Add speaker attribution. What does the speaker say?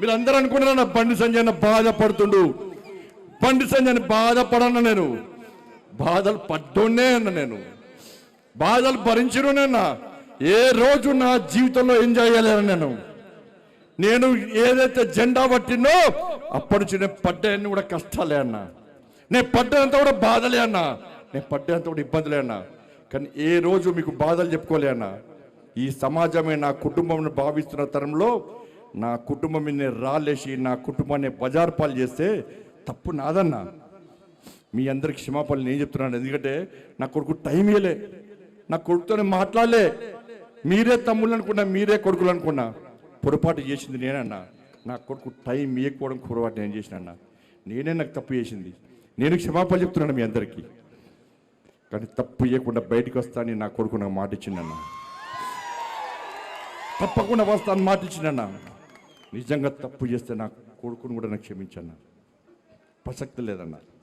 Speaker 1: మీరు అందరూ అనుకున్నారన్న బండి సంజయ్ అన్న బాధపడుతుండు. బండి సంజయ్ బాధపడన్న నేను బాధలు పడ్డోనే అన్న నేను బాధలు భరించినన్నా ఏ రోజు నా జీవితంలో ఎంజాయ్ చేయలేను. నేను ఏదైతే జెండా పట్టినో అప్పటి నుంచి నేను పడ్డాయన్ని కూడా కష్టాలే అన్న, నేను పడ్డంత కూడా బాధలే అన్న, నేను పడ్డంత కూడా ఇబ్బందులే అన్న. కానీ ఏ రోజు మీకు బాధలు చెప్పుకోలే అన్న. ఈ సమాజమే నా కుటుంబం భావిస్తున్న తరంలో నా కుటుంబం మీద రాలేసి నా కుటుంబాన్ని బజార్ పాలు చేస్తే తప్పు నాదన్న. మీ అందరికి క్షమాపణలు నేను చెప్తున్నాను. ఎందుకంటే నా కొడుకు టైం ఇవ్వలే, నా కొడుకుతోనే మాట్లాడలే. మీరే తమ్ముళ్ళు అనుకున్నా, మీరే కొడుకులు అనుకున్నా, పొరపాటు చేసింది నేనన్నా. నా కొడుకు టైం ఇవ్వకపోవడం పొరపాటు నేను చేసినన్నా. నేనే నాకు తప్పు చేసింది. నేను క్షమాపణలు చెప్తున్నాను మీ అందరికీ. కానీ తప్పు ఇవ్వకుండా బయటకు వస్తానని నా కొడుకు నాకు మాట ఇచ్చిందన్నా. తప్పకుండా వస్తాను మాట ఇచ్చిందన్నా. నిజంగా తప్పు చేస్తే నా కొడుకును కూడా నాకు క్షమించన్నా, ప్రసక్తి లేదన్నా.